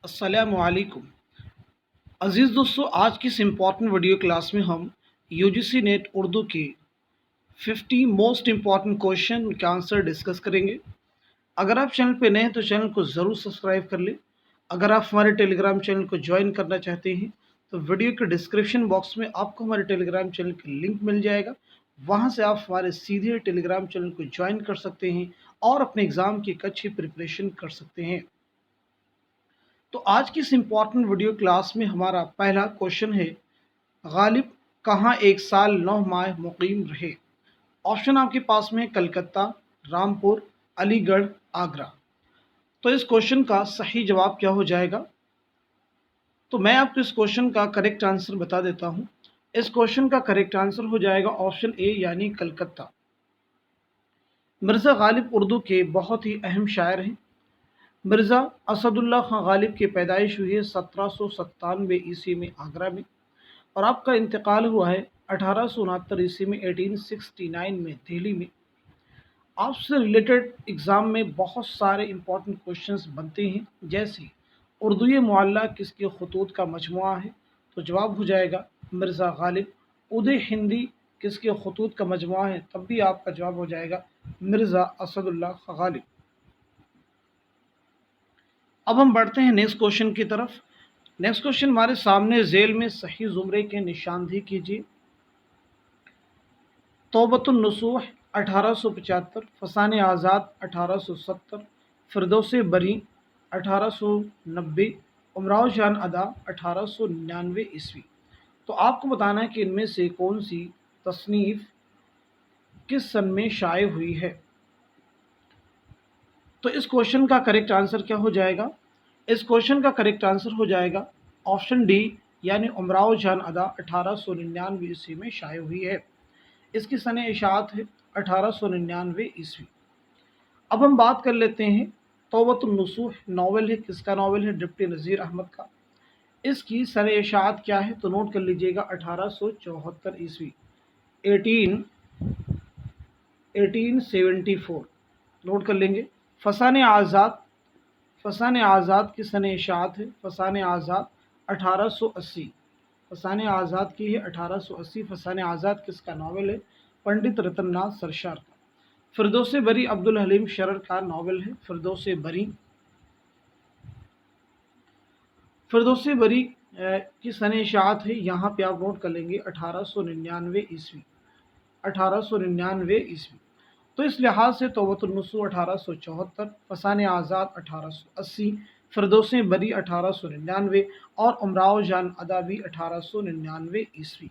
अस्सलामु अलैकुम। अज़ीज़ दोस्तों, आज की इस इम्पॉर्टेंट वीडियो क्लास में हम यूजीसी नेट उर्दू के 50 मोस्ट इम्पॉर्टेंट क्वेश्चन का आंसर डिस्कस करेंगे। अगर आप चैनल पे नए हैं तो चैनल को ज़रूर सब्सक्राइब कर लें। अगर आप हमारे टेलीग्राम चैनल को ज्वाइन करना चाहते हैं तो वीडियो के डिस्क्रिप्शन बॉक्स में आपको हमारे टेलीग्राम चैनल की लिंक मिल जाएगा। वहाँ से आप हमारे सीधे टेलीग्राम चैनल को ज्वाइन कर सकते हैं और अपने एग्ज़ाम की एक अच्छी प्रिपरेशन कर सकते हैं। तो आज की इस इम्पॉर्टेंट वीडियो क्लास में हमारा पहला क्वेश्चन है, गालिब कहाँ 1 साल 9 माह मुकीम रहे। ऑप्शन आपके पास में है कलकत्ता, रामपुर, अलीगढ़, आगरा। तो इस क्वेश्चन का सही जवाब क्या हो जाएगा? तो मैं आपको इस क्वेश्चन का करेक्ट आंसर बता देता हूँ। इस क्वेश्चन का करेक्ट आंसर हो जाएगा ऑप्शन ए यानी कलकत्ता। मिर्ज़ा गालिब उर्दू के बहुत ही अहम शायर हैं। मिर्ज़ा असदुल्ला खां गालिब की पैदाइश हुई है 1797 ईस्वी में आगरा में, और आपका इंतकाल हुआ है 1869 ईस्वी में 1869 में दिल्ली में। आपसे रिलेटेड एग्ज़ाम में बहुत सारे इंपॉर्टेंट क्वेश्चंस बनते हैं, जैसे उर्दू मुअल्ला किसके खतूत का मजमुआ है, तो जवाब हो जाएगा मिर्ज़ा गालिब। उदय हिंदी किसके खतूत का मजमुआ है, तब भी आपका जवाब हो जाएगा मिर्ज़ा असदुल्ला खां गालिब। अब हम बढ़ते हैं नेक्स्ट क्वेश्चन की तरफ। नेक्स्ट क्वेश्चन हमारे सामने झेल में सही जुमरे के निशानदेही कीजिए। तौबतुन नसूह 1875, फसान आज़ाद 1870, फिरदौस बरी 1890, उमराव जान अदा 1899 ईस्वी। तो आपको बताना है कि इनमें से कौन सी तसनीफ़ किस सन में शाये हुई है। तो इस क्वेश्चन का करेक्ट आंसर क्या हो जाएगा? इस क्वेश्चन का करेक्ट आंसर हो जाएगा ऑप्शन डी यानी उमराव जान अदा 1899 ईस्वी में शाये हुई है। इसकी सने इशाअत है 1899 ईस्वी। अब हम बात कर लेते हैं, तौबतुन नसूह नावल है, किसका नावल है? डिप्टी नज़ीर अहमद का। इसकी सने इशाअत क्या है? तो नोट कर लीजिएगा 1874 ईस्वी, 1874 नोट कर लेंगे। फसान आज़ाद, फसान आज़ाद की सने इशाअत है, फसान आज़ाद 1880, फसान आज़ाद की है 1880। फसान आज़ाद किसका नावल है? पंडित रतननाथ सरशार का। फिरदौस बरी अब्दुल हलीम शरर का नावल है, फिरदौस बरी। फिरदौस बरी की सने इशाअत है, यहाँ पे आप नोट कर लेंगे 1899 ईस्वी, 1899 ईस्वी। तो इस लिहाज से तौबतुन नसूह 1874, फसान आज़ाद 1880, फिरदौस बरी 1899 और उमराव जान अदा भी 1899 ईस्वी।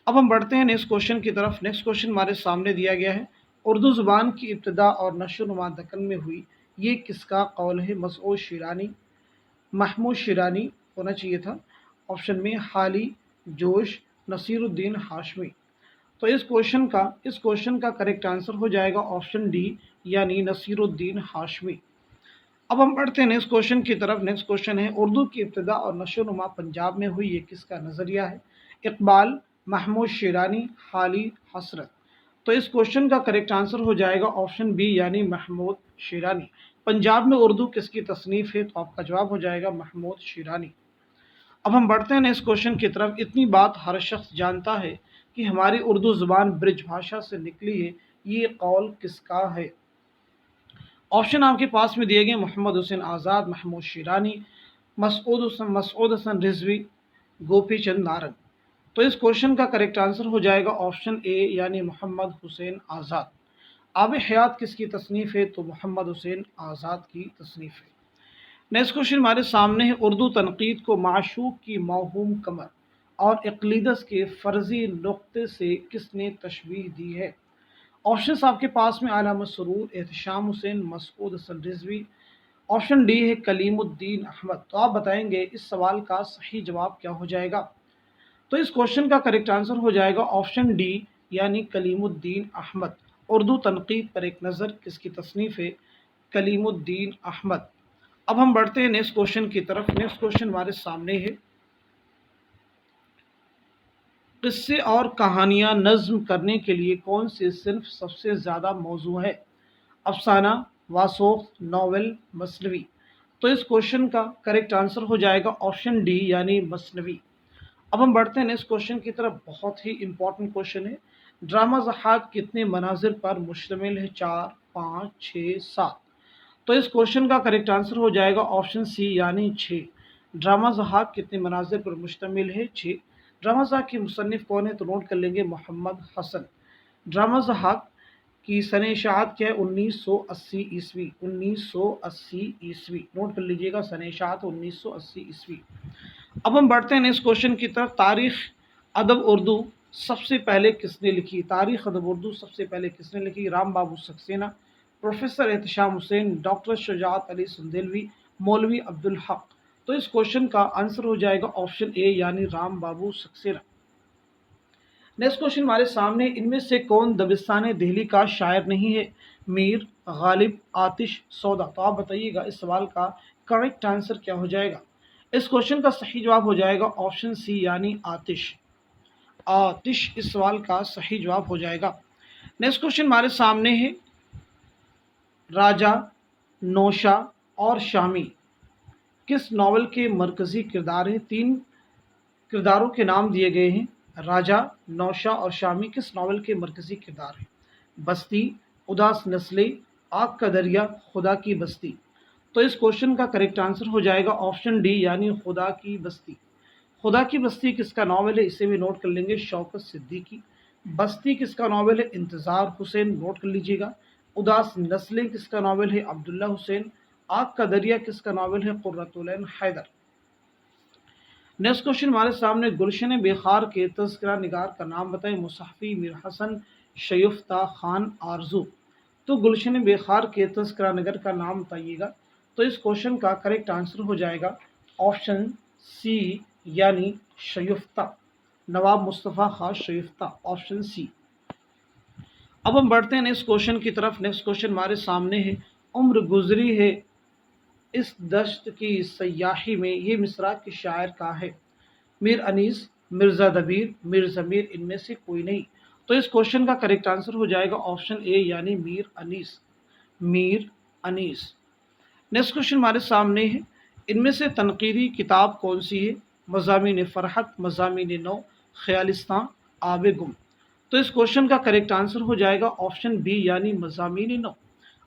अब हम बढ़ते हैं नेक्स्ट क्वेश्चन की तरफ। नेक्स्ट क्वेश्चन हमारे सामने दिया गया है, उर्दू ज़ुबान की इब्तिदा और नशो नुमा दक्कन में हुई, ये किसका कौल है? मसऊद शिरानी, महमूद शिरानी होना चाहिए था ऑप्शन में, हाली, जोश, नसीरुद्दीन हाशमी। तो इस क्वेश्चन का करेक्ट आंसर हो जाएगा ऑप्शन डी यानी नसीरुद्दीन हाशमी। अब हम बढ़ते हैं नेक्स्ट क्वेश्चन की तरफ। नेक्स्ट क्वेश्चन है, उर्दू की इब्तिदा और नशो नुमा पंजाब में हुई, ये किसका नज़रिया है? इकबाल, महमूद शिरानी, हाली, हसरत। तो इस क्वेश्चन का करेक्ट आंसर हो जाएगा ऑप्शन बी यानी महमूद शिरानी। पंजाब में उर्दू किसकी तसनीफ़ है? तो आपका जवाब हो जाएगा महमूद शिरानी। अब हम बढ़ते हैं नेक्स्ट क्वेश्चन की तरफ। इतनी बात हर शख्स जानता है कि हमारी उर्दू ज़ुबान ब्रिज भाषा से निकली है, ये कौल किसका है? ऑप्शन आपके पास में दिए गए, मोहम्मद हुसैन आज़ाद, महमूद शिरानी, मसऊद हसन रिजवी, गोपी चंद नारंग। तो इस क्वेश्चन का करेक्ट आंसर हो जाएगा ऑप्शन ए यानी मोहम्मद हुसैन आज़ाद। आब हयात किसकी तसनीफ़ है? तो मोहम्मद हुसैन आज़ाद की तसनीफ़ है। नेक्स्ट क्वेश्चन हमारे सामने है, उर्दू तनकीद को माशूक की मौहूम कमर और इक़लीदस के फ़र्ज़ी नुक्ते से किसने तशबीह दी है? ऑप्शंस आपके पास में, आला मसरूर, एहतशाम हुसैन, मसऊद हसन रिजवी। ऑप्शन डी है कलीमुद्दीन अहमद। तो आप बताएंगे इस सवाल का सही जवाब क्या हो जाएगा? तो इस क्वेश्चन का करेक्ट आंसर हो जाएगा ऑप्शन डी यानी कलीमुद्दीन अहमद। उर्दू तनकीद पर एक नज़र किसकी तसनीफ़ है? कलीमुद्दीन अहमद। अब हम बढ़ते हैं नेक्स्ट क्वेश्चन की तरफ। नेक्स्ट क्वेश्चन हमारे सामने है, किस्से और कहानियाँ नज़्म करने के लिए कौन से सिर्फ सबसे ज़्यादा मौजू है? अफसाना, वासोख, नावल, मसनवी। तो इस क्वेश्चन का करेक्ट आंसर हो जाएगा ऑप्शन डी यानी मसनवी। अब हम बढ़ते हैं नेक्स्ट क्वेश्चन की तरफ। बहुत ही इंपॉर्टेंट क्वेश्चन है। ड्रामा ज़हाक कितने मनाजिर पर मुश्तमिल है? 4, 5, 6, 7। तो इस क्वेश्चन का करेक्ट आंसर हो जाएगा ऑप्शन सी यानी 6। ड्रामा ज़हाक कितने मनाजिर पर मुश्तमिल है? 6। ड्रामा ज़हाक के मुसन्निफ कौन है? तो नोट कर लेंगे मोहम्मद हसन। ड्रामा ज़हाक की सन इशाअत क्या है? 1980 ईस्वी। 1980 ईस्वी नोट कर लीजिएगा, सन इशाअत 1980 ईस्वी। अब हम बढ़ते हैं नेक्स्ट क्वेश्चन की तरफ। तारीख अदब उर्दू सबसे पहले किसने लिखी? तारीख अदब उर्दू सबसे पहले किसने लिखी? राम बाबू सक्सेना, प्रोफेसर एहतशाम हुसैन, डॉक्टर शुजात अली सुंदेलवी, मौलवी अब्दुल हक। तो इस क्वेश्चन का आंसर हो जाएगा ऑप्शन ए यानी राम बाबू सक्सेना। नेक्स्ट क्वेश्चन हमारे सामने, इनमें से कौन दबिस्तान दिल्ली का शायर नहीं है? मीर, गालिब, आतिश, सौदा। तो आप बताइएगा इस सवाल का करेक्ट आंसर क्या हो जाएगा? इस क्वेश्चन का सही जवाब हो जाएगा ऑप्शन सी यानी आतिश। आतिश इस सवाल का सही जवाब हो जाएगा। नेक्स्ट क्वेश्चन हमारे सामने है, राजा, नौशा और शामी किस नावल के मरकजी किरदार हैं? 3 किरदारों के नाम दिए गए हैं। राजा, नौशा और शामी किस नावल के मरकजी किरदार हैं? बस्ती, उदास नस्लें, आग का दरिया, खुदा की बस्ती। तो इस क्वेश्चन का करेक्ट आंसर हो जाएगा ऑप्शन डी यानी खुदा की बस्ती। खुदा की बस्ती किसका नावल है? इसे भी नोट कर लेंगे, शौकत सिद्दीकी। बस्ती किसका नावल है? इंतज़ार हुसैन, नोट कर लीजिएगा। उदास नस्लें किसका नावल है? अब्दुल्ला हुसैन। आग का दरिया किसका नावल है? कुर्रतुल ऐन हैदर। नेक्स्ट क्वेश्चन हमारे सामने, गुलशन बेखार के तज़किरा निगार का नाम बताएं। मुसहफ़ी, मीर हसन, शयुफ्ता खान, आरजू। तो गुलशन बेखार के तज़किरा निगार का नाम बताइएगा। तो इस क्वेश्चन का करेक्ट आंसर हो जाएगा ऑप्शन सी यानी शयुफ्ता। नवाब मुस्तफ़ा खान शयुफ्ता, ऑप्शन सी। अब हम बढ़ते हैं नेक्स्ट क्वेश्चन की तरफ। नेक्स्ट क्वेश्चन हमारे सामने है, उम्र गुजरी है इस दश्त की सयाही में, ये मिसरा के शायर का है? मीर अनीस, मिर्ज़ा दबीर, मीर ज़मीर, इनमें से कोई नहीं। तो इस क्वेश्चन का करेक्ट आंसर हो जाएगा ऑप्शन ए यानी मीर अनीस। मीर अनीस। नेक्स्ट क्वेश्चन हमारे सामने है, इनमें से तनकीदी किताब कौन सी है? मज़ामीन फ़रहत, मज़ामीन नौ, ख़यालिस्तां, आब गुम। तो इस क्वेश्चन का करेक्ट आंसर हो जाएगा ऑप्शन बी यानी मज़ामीन नौ।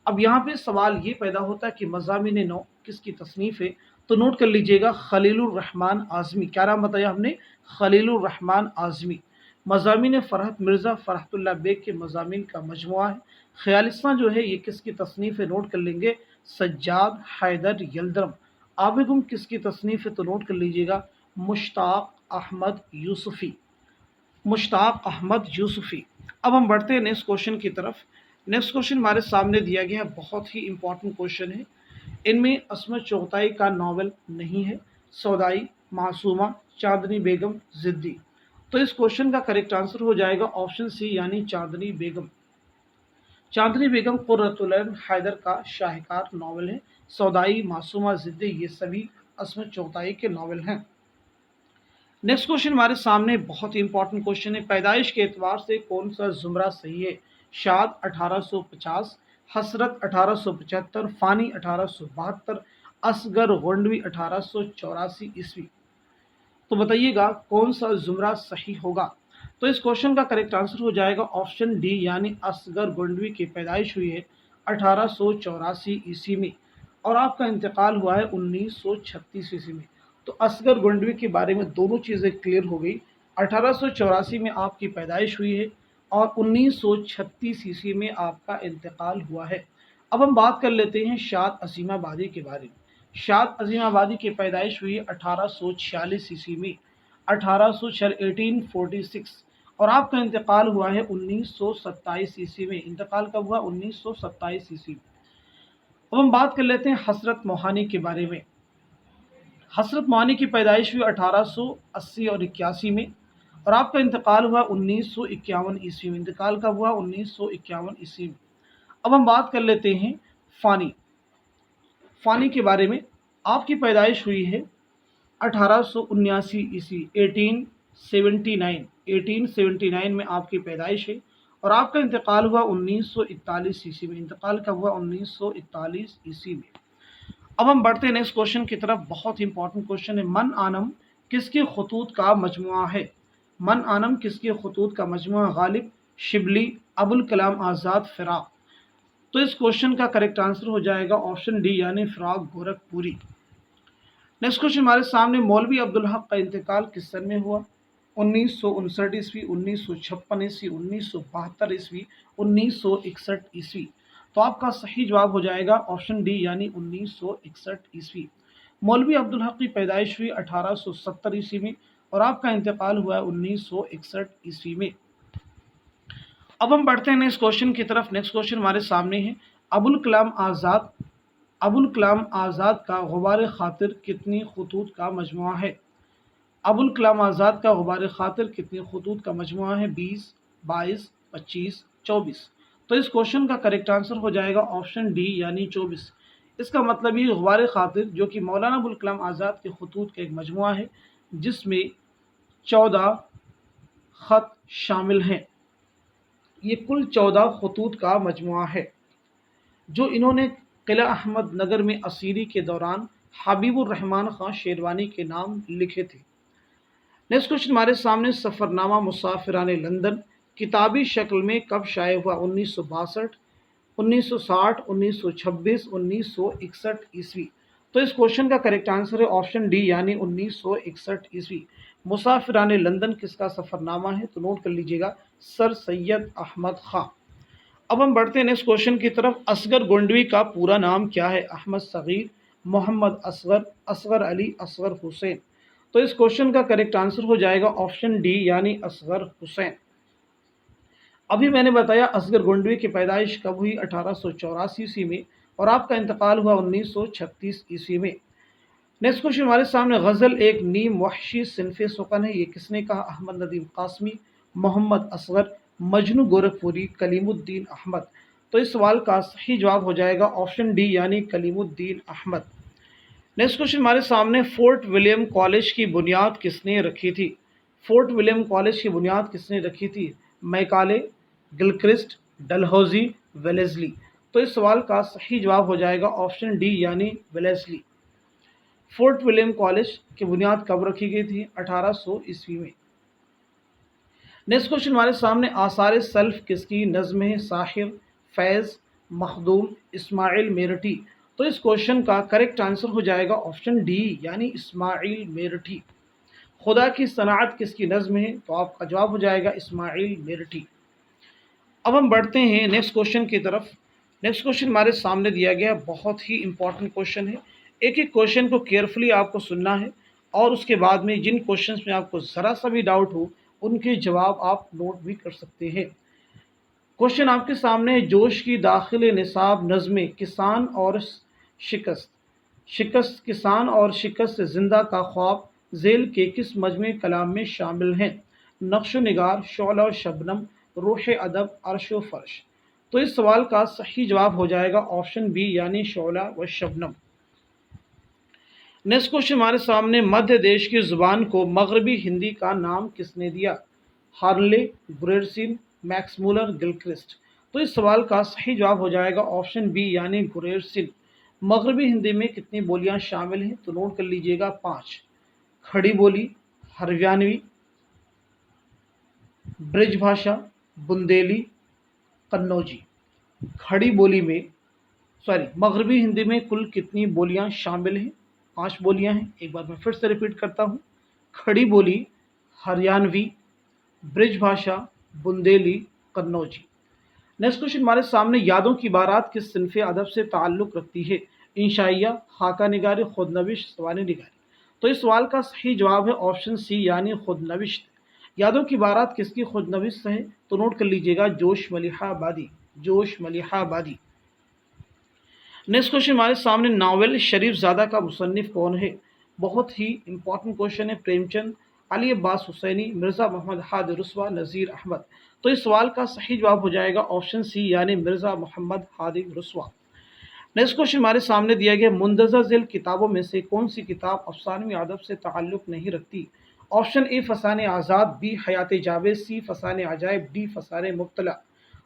अब यहाँ पे सवाल ये पैदा होता है कि मज़ामीन नौ किसकी तसनीफ़ है? तो नोट कर लीजिएगा, खलीलुर रहमान आज़मी। क्या नाम बताया हमने? खलीलुर रहमान आज़मी। मज़ामीन फ़रहत मिर्ज़ा फ़रहतुल्लाह बेग के मज़ामीन का मजमुआ है। ख़यालिस्तां जो है ये किसकी तसनीफ़ है? नोट कर लेंगे, सज्जाद हैदर यल्दरम। आब गुम किसकी तसनीफ़ है? तो नोट कर लीजिएगा, मुश्ताक अहमद यूसुफ़ी। मुश्ताक अहमद यूसुफ़ी। अब हम बढ़ते हैं नेक्स्ट क्वेश्चन की तरफ। नेक्स्ट क्वेश्चन हमारे सामने दिया गया है, बहुत ही इंपॉर्टेंट क्वेश्चन है। इनमें अस्मत चुगताई का नावल नहीं है। सौदाई, मासूमा, चांदनी बेगम, जिद्दी। तो इस क्वेश्चन का करेक्ट आंसर हो जाएगा ऑप्शन सी यानी चांदनी बेगम। चांदनी बेगम कुर्रतुल ऐन हैदर का शाहकार नावल है। सौदाई, मासूमा, जिद्दी ये सभी अस्मत चुगताई के नावल हैं। नेक्स्ट क्वेश्चन हमारे सामने बहुत ही इंपॉर्टेंट क्वेश्चन है, पैदाइश के एतबार से कौन सा जुमरा सही है? शाद 1850, हसरत 1875, फ़ानी 1872, असगर गोंडवी 1884 ईस्वी। तो बताइएगा कौन सा जुमरा सही होगा? तो इस क्वेश्चन का करेक्ट आंसर हो जाएगा ऑप्शन डी यानी असगर गोंडवी की पैदाइश हुई है 1884 ईस्वी में और आपका इंतकाल हुआ है 1936 ईस्वी में। तो असगर गोंडवी के बारे में दोनों चीज़ें क्लियर हो गई। 1884 में आपकी पैदाइश हुई है और 1936 ईस्वी में आपका इंतकाल हुआ है। अब हम बात कर लेते हैं शाद अज़ीमाबादी के बारे में। शाद अज़ीमाबादी की पैदाइश हुई 1846 ईस्वी में, 1846 और आपका इंतकाल हुआ है 1927 ईस्वी में। इंतकाल कब हुआ? 1927 ईस्वी में। अब हम बात कर लेते हैं हसरत मोहानी के बारे में। हसरत मोहानी की पैदाइश हुई 1880 और 81 में और आपका इंतकाल हुआ 1951 ईस्वी में। इंतकाल कब हुआ? 1951 ईस्वी में। अब हम बात कर लेते हैं फ़ानी। फ़ानी के बारे में, आपकी पैदाइश हुई है 1879 ईस्वी, 1879 में आपकी पैदाइश है और आपका इंतकाल हुआ 1941 ईस्वी में। इंतकाल कब हुआ? 1941 ईस्वी में। अब हम बढ़ते हैं नेक्स्ट क्वेश्चन की तरफ। बहुत ही इंपॉर्टेंट क्वेश्चन है, मन आनम किसके खतूत का मजमुआ है? मन आनम किसके खतूत का मजमुआ? गालिब, शिबली, अबुल कलाम आज़ाद, फिराक। तो इस क्वेश्चन का करेक्ट आंसर हो जाएगा ऑप्शन डी यानी फिराक गोरखपुरी। नेक्स्ट क्वेश्चन हमारे सामने, मौलवी अब्दुल हक का इंतकाल किस सन में हुआ? 1959 ईस्वी, 1956 ईस्वी, 1972 ईस्वी, 1961 ईस्वी। तो आपका सही जवाब हो जाएगा ऑप्शन डी यानी 1961 ईस्वी। मौलवी अब्दुल हक की पैदाइश हुई 1870 ईस्वी में और आपका इंतकाल हुआ 1961 ईस्वी में। अब हम बढ़ते हैं नेक्स्ट क्वेश्चन की तरफ। नेक्स्ट क्वेश्चन हमारे सामने है, अबुल कलाम आज़ाद का गुबार खातिर कितनी खतूत का मजमुआ है? अबुल कलाम आज़ाद का गुबार खातिर कितनी खतूत का मजमुआ है? 20, 22, 25, 24। तो इस क्वेश्चन का करेक्ट आंसर हो जाएगा ऑप्शन डी यानी 24। इसका मतलब ये गुबार खातिर जो कि मौलाना अबुल कलाम आज़ाद के खतूत का एक मजमुआ है जिसमें 14 ख़त शामिल हैं। ये कुल 14 खतूत का मजमुआ है जो इन्होंने किला अहमद नगर में असीरी के दौरान हबीबुर रहमान खां शेरवानी के नाम लिखे थे। नेक्स्ट क्वेश्चन हमारे सामने, सफ़रनामा मुसाफिरान लंदन किताबी शक्ल में कब शाये हुआ? 1962, 1960, 1926, 1961 ईस्वी। तो इस क्वेश्चन का करेक्ट आंसर है ऑप्शन डी यानी 1961 ईस्वी। मुसाफिरान लंदन किसका सफ़रनामा है? तो नोट कर लीजिएगा, सर सैयद अहमद खां। अब हम बढ़ते हैं नेक्स्ट क्वेश्चन की तरफ। असगर गोंडवी का पूरा नाम क्या है? अहमद सगीर, मोहम्मद असगर, असगर अली, असगर हुसैन। तो इस क्वेश्चन का करेक्ट आंसर हो जाएगा ऑप्शन डी यानी असगर हुसैन। अभी मैंने बताया असगर गोंडवी की पैदाइश कब हुई? 1884 ईस्वी में और आपका इंतकाल हुआ 1936 ईस्वी में। नेक्स्ट क्वेश्चन हमारे सामने, गज़ल एक नीम वहशी सिनफ़े सुकन है, ये किसने कहा? अहमद नदीम कासमी, मोहम्मद असगर, मजनू गोरखपुरी, कलीमुद्दीन अहमद। तो इस सवाल का सही जवाब हो जाएगा ऑप्शन डी यानी कलीमुद्दीन अहमद। नेक्स्ट क्वेश्चन हमारे सामने, फोर्ट विलियम कॉलेज की बुनियाद किसने रखी थी? फोर्ट विलियम कॉलेज की बुनियाद किसने रखी थी? Macaulay, Gilchrist, Dalhousie, Wellesley. तो इस सवाल का सही जवाब हो जाएगा ऑप्शन डी यानी वेलेस्ली। फोर्ट विलियम कॉलेज की बुनियाद कब रखी गई थी? 1800 ईस्वी में। नेक्स्ट क्वेश्चन हमारे सामने, आसार सल्फ किसकी नज़्म है? साहिर, फैज़, मखदूम, इस्माइल मेरठी। तो इस क्वेश्चन का करेक्ट आंसर हो जाएगा ऑप्शन डी यानी इस्माइल मेरठी। खुदा की सनाअत किसकी नज़्म है? तो आपका जवाब हो जाएगा इस्माइल मेरठी। अब हम बढ़ते हैं नेक्स्ट क्वेश्चन की तरफ। नेक्स्ट क्वेश्चन हमारे सामने दिया गया है, बहुत ही इंपॉर्टेंट क्वेश्चन है। एक एक क्वेश्चन को केयरफुली आपको सुनना है और उसके बाद में जिन क्वेश्चंस में आपको ज़रा सा भी डाउट हो उनके जवाब आप नोट भी कर सकते हैं। क्वेश्चन आपके सामने, जोश की दाखिल निसाब नज़्में किसान और शिकस्त किसान और शिकस्त जिंदा का ख्वाब झेल के किस मजमे कलाम में शामिल हैं? नक्श निगार, शौला और शबनम, रूह अदब, अर्श व फर्श। तो इस सवाल का सही जवाब हो जाएगा ऑप्शन बी यानी शौला व शबनम। नेक्स्ट क्वेश्चन हमारे सामने, मध्य देश की ज़ुबान को मगरबी हिंदी का नाम किसने दिया? Harley, Grierson, Max Muller, Gilchrist. तो इस सवाल का सही जवाब हो जाएगा ऑप्शन बी यानी गुरेरसिन। मगरबी हिंदी में कितनी बोलियां शामिल हैं? तो नोट कर लीजिएगा, 5। खड़ी बोली, हरियाणवी, ब्रिज भाषा, बुंदेली, कन्नौजी। खड़ी बोली में मगरबी हिंदी में कुल कितनी बोलियां शामिल हैं? 5 बोलियां हैं। एक बार मैं फिर से रिपीट करता हूँ, खड़ी बोली, हरियाणवी, ब्रिज भाषा, बुंदेली, कन्नौजी। नेक्स्ट क्वेश्चन हमारे सामने, यादों की बारात किस सिनफ़े अदब से ताल्लुक़ रखती है? इंशाइया, खाका निगारी, खुदनविश, सवाने निगारी। तो इस सवाल का सही जवाब है ऑप्शन सी यानी खुदनविश। यादों की बारात किसकी खुदनविश है? तो नोट कर लीजिएगा, जोश मलिहा आबादी, जोश मलिहा आबादी। नेक्स्ट क्वेश्चन हमारे सामने, नावल शरीफ ज़ादा का मुसन्निफ कौन है? बहुत ही इंपॉर्टेंट क्वेश्चन है। प्रेमचंद, अली अब्बास हुसैनी, मिर्ज़ा मोहम्मद हादी रुस्वा, नज़ीर अहमद। तो इस सवाल का सही जवाब हो जाएगा ऑप्शन सी यानी मिर्ज़ा मोहम्मद हादी रुस्वा। नेक्स्ट क्वेश्चन हमारे सामने दिया गया, मुंदज़ा ज़िल किताबों में से कौन सी किताब अफ़सानवी अदब से ताल्लुक़ नहीं रखती? Option A Fasane Azad, B Hayat Javed, C Fasane Ajaib, D Fasane Mubtala.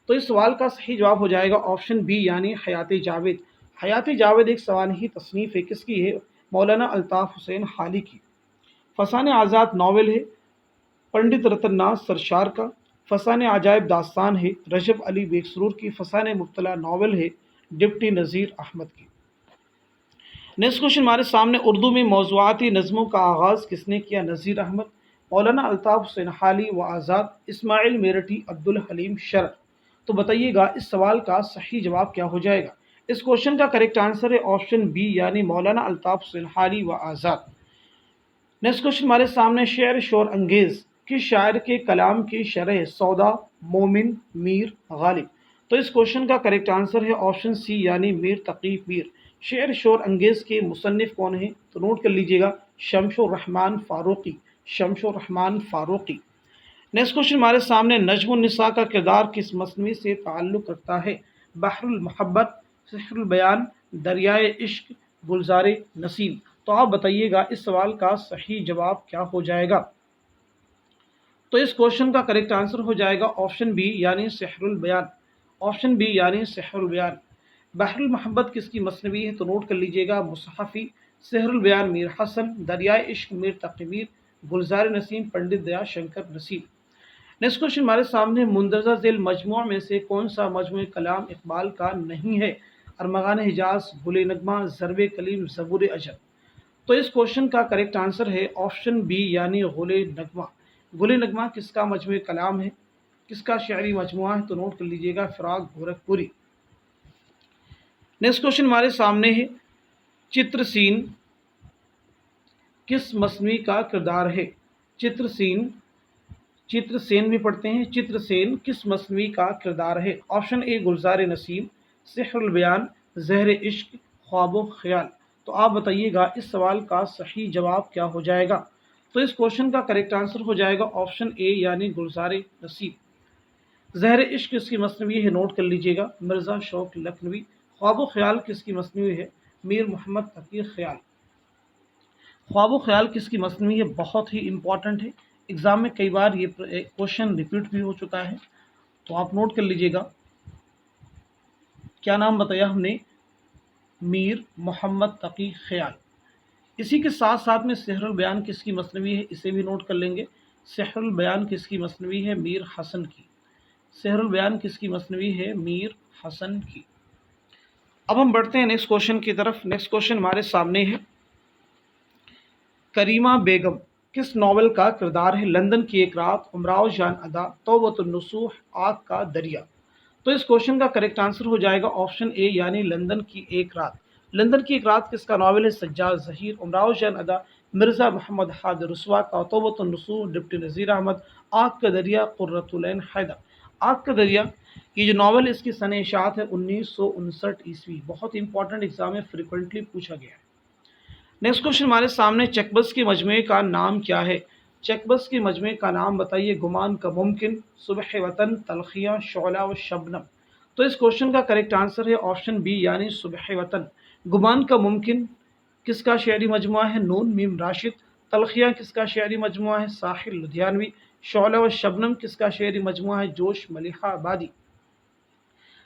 तो इस सवाल का सही जवाब हो जाएगा ऑप्शन बी यानी हयात जावेद। हयात जावेद एक सवानही तसनीफ़ है, किसकी है? मौलाना अल्ताफ़ हुसैन हाली की। फसान आज़ाद नावल है पंडित रतन नाथ सरशार का। फसान अजायब दास्तान है रजब अली बेगसरूर की। फसान मुब्तला नावल है डिप्टी नज़ीर अहमद की। नेक्स्ट क्वेश्चन हमारे सामने, उर्दू में मौज़ूआती नज़मों का आगाज़ किसने किया? नज़ीर अहमद, मौलाना अल्ताफ़ हुसैन हाली व आज़ाद, इस्माइल मेरठी, अब्दुल हलीम शरर। तो बताइएगा इस सवाल का सही जवाब क्या हो जाएगा? इस क्वेश्चन का करेक्ट आंसर है ऑप्शन बी यानी मौलाना अल्ताफ़ हुसैन हाली व आज़ाद। नेक्स्ट क्वेश्चन हमारे सामने, शेर शोर अंगेज़ किस शायर के कलाम की शरह सौदा मोमिन मीर गालिब। तो इस क्वेश्चन का करेक्ट आंसर है ऑप्शन सी यानी मीर तकी मीर। शेर शोर अंगेज़ के मुसन्निफ कौन है? तो नोट कर लीजिएगा, शमशुर रहमान फ़ारूक़ी, शमशुर रहमान फ़ारूक़ी। नेक्स्ट क्वेश्चन हमारे सामने, नज्मुन निसा का किरदार किस मसनवी से ताल्लुक़ रखता है? बहरुल मोहब्बत, सिहरुल बयान, दरियाए इश्क, गुलज़ार नसीम। तो आप बताइएगा इस सवाल का सही जवाब क्या हो जाएगा? तो इस क्वेश्चन का करेक्ट आंसर हो जाएगा ऑप्शन बी यानी सिहरुल बयान। ऑप्शन बी यानी सिहरुल बयान। बहरुल मोहब्बत किसकी मसनवी है? तो नोट कर लीजिएगा, मुसहफ़ी। सिहरुल बयान मीर हसन, दरियाए इश्क मीर तक़ी मीर, गुलज़ार नसीम पंडित दया शंकर नसीम। नेक्स्ट क्वेश्चन हमारे सामने, मुंदरजा झेल मजमू में से कौन सा मजमू कलाम इकबाल का नहीं है? अरमगान हिजाज, गुल नगमा, ज़रब कलीम, ज़बूर अजब। तो इस क्वेश्चन का करेक्ट आंसर है ऑप्शन बी यानी गुल नगमा। गुल नगमा किसका मजमू कलाम है, किसका शायरी मजमुआ है? तो नोट कर लीजिएगा, फ़राग गोरखपुरी। नेक्स्ट क्वेश्चन हमारे सामने है, चित्रसीन किस मसनवी का किरदार है? चित्रसेन, चित्रसेन भी पढ़ते हैं, चित्रसेन किस मसनवी का किरदार है? ऑप्शन ए गुलज़ार नसीम, सिहरुल बयान, ज़हर इश्क, ख्वाबो ख्याल। तो आप बताइएगा इस सवाल का सही जवाब क्या हो जाएगा? तो इस क्वेश्चन का करेक्ट आंसर हो जाएगा ऑप्शन ए यानी गुलज़ार नसीम। ज़हर इश्क किसकी मसनवी है? नोट कर लीजिएगा, मिर्ज़ा शौक लखनवी। ख्वाबो ख्याल किसकी मसनवी है? मीर मोहम्मद तकी ख्याल। ख्वाबो ख्याल किसकी मसनवी है? बहुत ही इंपॉर्टेंट है, एग्ज़ाम में कई बार ये क्वेश्चन रिपीट भी हो चुका है, तो आप नोट कर लीजिएगा। क्या नाम बताया हमने? मीर मोहम्मद तकी ख्याल। इसी के साथ साथ में सिहरुल बयान किसकी मसनवी है? इसे भी नोट कर लेंगे। सिहरुल बयान किसकी मसनवी है? मीर हसन की। सिहरुल बयान किसकी मसनवी है? मीर हसन की। अब हम बढ़ते हैं नेक्स्ट क्वेश्चन की तरफ। नेक्स्ट क्वेश्चन हमारे सामने है, करीमा बेगम किस नावल का किरदार है? लंदन की एक रात, उमराव जान अदा, तौबतुन नसूह, आग का दरिया। तो इस क्वेश्चन का करेक्ट आंसर हो जाएगा ऑप्शन ए यानी लंदन की एक रात। लंदन की एक रात किसका नावल है? सज्जाद ज़हीर, उमराव जान अदा, मिर्ज़ा मोहम्मद हाद रसवा का, तौबतुन नसूह, डिप्टी नज़ीर अहमद, आग का दरिया, कुर्रतुल ऐन हैदर। आग का दरिया ये जो नावल इसकी सन इशात है 1959 ईस्वी। बहुत इंपॉर्टेंट एग्जाम में फ्रिक्वेंटली पूछा गया है। नेक्स्ट क्वेश्चन हमारे सामने, चकबस के मजमे का नाम क्या है? चकबस के मजमे का नाम बताइए। गुमान का मुमकिन, सुबह वतन, तलखियाँ, शोला व शबनम। तो इस क्वेश्चन का करेक्ट आंसर है ऑप्शन बी यानी सुबह वतन। गुमान का मुमकिन किसका शायरी मजमुआ है? नून मीम राशिद। तलखियाँ किसका शायरी मजमुआ है? साहिल लुधियानवी। शोला व शबनम किसका शायरी मजमुआ है? जोश मलिहा आबादी।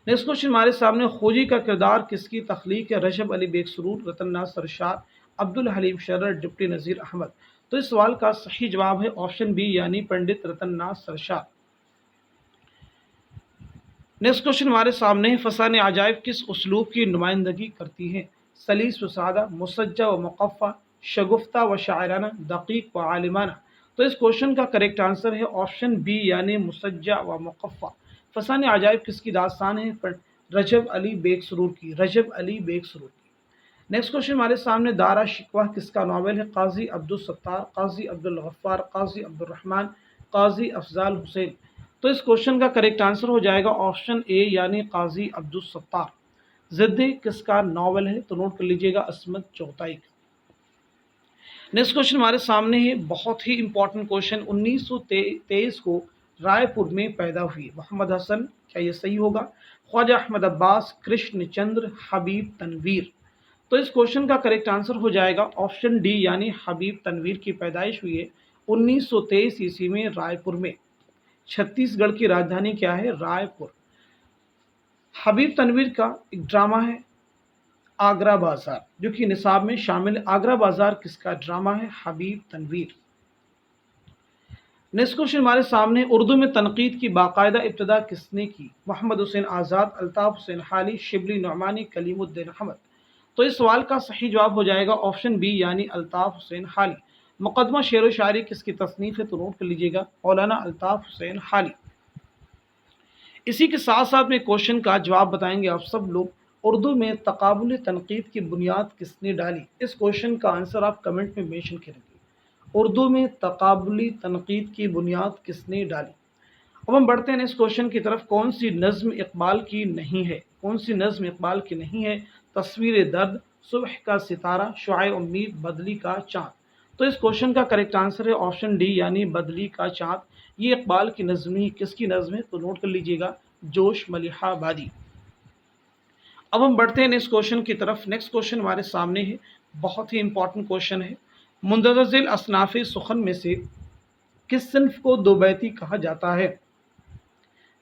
नेक्स्ट क्वेश्चन हमारे सामने, खोजी का किरदार किसकी तख्लीक है? रजब अली बेगसरूर, रतन नाथ सरशार, अब्दुल हलीम शरर, डिप्टी नज़ीर अहमद। तो इस सवाल का सही जवाब है ऑप्शन बी यानी पंडित रतन नाथ सरशार। नेक्स्ट क्वेश्चन हमारे सामने है, फसान अजायब किस उसलूब की नुमाइंदगी करती है? सलीस व सादा, मुसज्जा व मुक़फ़ा, शगुफ्ता व शायराना, दक़ीक़ व आलिमाना। तो इस क्वेश्चन का करेक्ट आंसर है ऑप्शन बी यानी मुसज्जा व मुक़फ़ा। फसान अजायब किसकी दास्तान है? रजब अली बेगसरूर की, रजब अली बेगसरूर की। नेक्स्ट क्वेश्चन हमारे सामने, दारा शिकवा किसका नावल है? काजी अब्दुल सत्तार, काजी अब्दुल गफ्फार, काजी अब्दुल रहमान, काजी अफजाल हुसैन। तो इस क्वेश्चन का करेक्ट आंसर हो जाएगा ऑप्शन ए यानी काजी अब्दुल सत्तार। ज़िद्दी किसका नावल है? तो नोट कर लीजिएगा, असमत चौथाई का। नेक्स्ट क्वेश्चन हमारे सामने है, बहुत ही इंपॉर्टेंट क्वेश्चन। 1923 को रायपुर में पैदा हुई। मोहम्मद हसन, क्या ये सही होगा? ख्वाजा अहमद अब्बास, कृष्ण चंद्र, हबीब तनवीर। तो इस क्वेश्चन का करेक्ट आंसर हो जाएगा ऑप्शन डी यानी हबीब तनवीर की पैदाइश हुई है 1923 ईस्वी में रायपुर में। छत्तीसगढ़ की राजधानी क्या है? रायपुर। हबीब तनवीर का एक ड्रामा है आगरा बाजार, जो कि निसाब में शामिल है। आगरा बाजार किसका ड्रामा है? हबीब तनवीर। नेक्स्ट क्वेश्चन हमारे सामने, उर्दू में तनकीद की बाकायदा इब्तदा किसने की? मोहम्मद हुसैन आज़ाद, अल्ताफ़ हुसैन हाली, शिबली नौमानी, कलीमुद्दीन अहमद। तो इस सवाल का सही जवाब हो जाएगा ऑप्शन बी यानी अल्ताफ़ हुसैन हाली। मुकदमा शेर व शायरी किसकी तसनीफ़ है? तो नोट कर लीजिएगा, मौलाना अल्ताफ़ हुसैन हाली। इसी के साथ साथ में क्वेश्चन का जवाब बताएंगे आप सब लोग। उर्दू में तकाबुल तनकीद की बुनियाद किसने डाली? इस क्वेश्चन का आंसर आप कमेंट में मेंशन करेंगे। उर्दू में तकाबुली तनकीद की बुनियाद किसने डाली? अब हम बढ़ते हैं इस क्वेश्चन की तरफ। कौन सी नज़्म इकबाल की नहीं है? कौन सी नज़्म इकबाल की नहीं है? तस्वीर दर्द, सुबह का सितारा, शुआए उम्मीद, बदली का चाँद। तो इस क्वेश्चन का करेक्ट आंसर है ऑप्शन डी यानी बदली का चाँद। ये इकबाल की नज़्म ही किसकी नज़्म है? तो नोट कर लीजिएगा, जोश मलिहाबादी। अब हम बढ़ते हैं नेक्स्ट क्वेश्चन की तरफ। नेक्स्ट क्वेश्चन हमारे सामने है, बहुत ही इंपॉर्टेंट क्वेश्चन है। मुंदरजिल असनाफ़ सुखन में से किस सिन्फ को दो बैती कहा जाता है?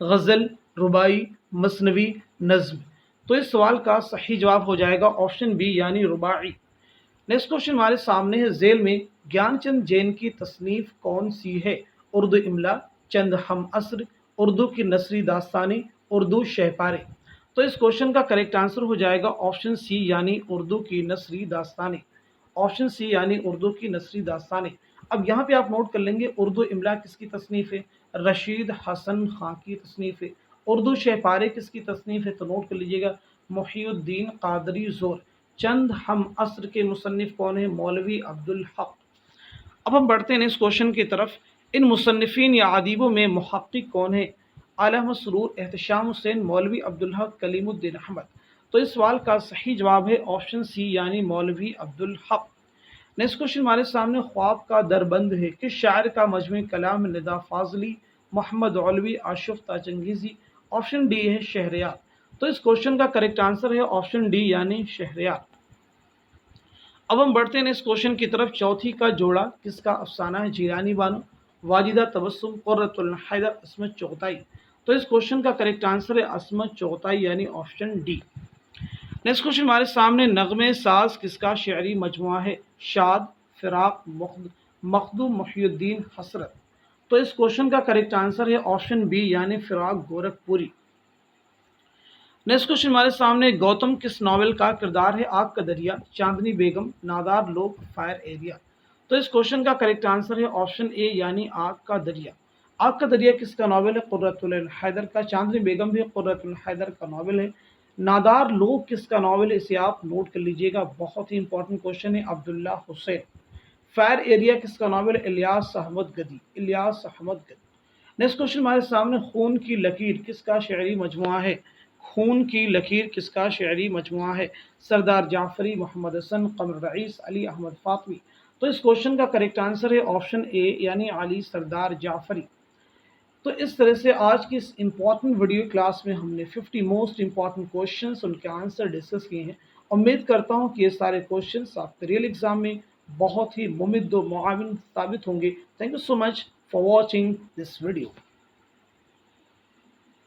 गज़ल, रुबाई, मसनवी, नज़्म। तो इस सवाल का सही जवाब हो जाएगा ऑप्शन बी यानी रुबाई। नेक्स्ट क्वेश्चन हमारे सामने है, झेल में ज्ञानचंद जैन की तसनीफ़ कौन सी है? उर्दू इमला, चंद हम असर, उर्दू की नसरी दास्तानी, उर्दू शहपारे। तो इस क्वेश्चन का करेक्ट आंसर हो जाएगा ऑप्शन सी यानी उर्दू की नसरी दास्तानी। ऑप्शन सी यानी उर्दू की नसरी दास्तानी। अब यहाँ पे आप नोट कर लेंगे, उर्दू इमला किसकी तसनीफ़ है? रशीद हसन खां की तसनीफ़ है। उर्दू शहपारे किसकी तसनीफ़ है? तो नोट कर लीजिएगा, मुहियुद्दीन कादरी ज़ोर। चंद हम असर के मुसन्निफ़ कौन है? मौलवी अब्दुल हक। अब हम बढ़ते हैं इस क्वेश्चन की तरफ। इन मुसन्निफ़ीन या अदीबों में मुहक्किक कौन है? आला मसरूर, एहतशाम हुसैन, मौलवी अब्दुल हक, कलीमुद्दीन अहमद। तो इस सवाल का सही जवाब है ऑप्शन सी यानी मौलवी अब्दुल हक। नेक्स्ट क्वेश्चन हमारे सामने, ख्वाब का दरबंद है किस शायर का मजमू कलाम? निदा फाजली, मोहम्मद औलवी, आशुफ ताजंगीज़ी। ऑप्शन डी है शहरयार। तो इस क्वेश्चन का करेक्ट आंसर है ऑप्शन डी यानी शहरयार। अब हम बढ़ते हैं इस क्वेश्चन की तरफ। चौथी का जोड़ा किसका अफसाना है? जीलानी बानो, वाजिदा तबस्सुम, कुर्रतुल हैदर, अस्मत चौगताई। तो इस क्वेश्चन का करेक्ट आंसर है अस्मत चौगताई यानी ऑप्शन डी। नेक्स्ट क्वेश्चन हमारे सामने, नगमे साज किसका शेरी मजमुआ है? शाद, फिराक, मखदूम, मुहियुद्दीन, हसरत। तो इस क्वेश्चन का करेक्ट आंसर है ऑप्शन बी यानी फिराक गोरखपुरी। नेक्स्ट क्वेश्चन हमारे सामने, गौतम किस नावल का किरदार है? आग का दरिया, चांदनी बेगम, नादार लोग, फायर एरिया। तो इस क्वेश्चन का करेक्ट आंसर है ऑप्शन ए यानी आग का दरिया। आग का दरिया किसका नावल है? कुर्रतुल हैदर का। चांदनी बेगम भी कुर्रतुल हैदर का नावल है। नादार लोग किसका नावल है? इसे आप नोट कर लीजिएगा, बहुत ही इंपॉर्टेंट क्वेश्चन है, अब्दुल्ला हुसैन। फायर एरिया किसका नावल है? इलियास अहमद गदी, इलियास अहमद गदी। नेक्स्ट क्वेश्चन हमारे सामने, खून की लकीर किसका शेरी मजमुआ है? खून की लकीर किसका शेरी मजमुआ है? सरदार जाफरी, मोहम्मद हसन, कमर रईस, अली अहमद फातमी। तो इस क्वेश्चन का करेक्ट आंसर है ऑप्शन ए यानी अली सरदार जाफरी। तो इस तरह से आज की इस इंपॉर्टेंट वीडियो क्लास में हमने 50 मोस्ट इंपॉर्टेंट क्वेश्चंस, उनके आंसर डिस्कस किए हैं। उम्मीद करता हूं कि ये सारे क्वेश्चंस आपके रियल एग्जाम में बहुत ही मुमिद व मुआविन साबित होंगे। Thank you so much for watching this video.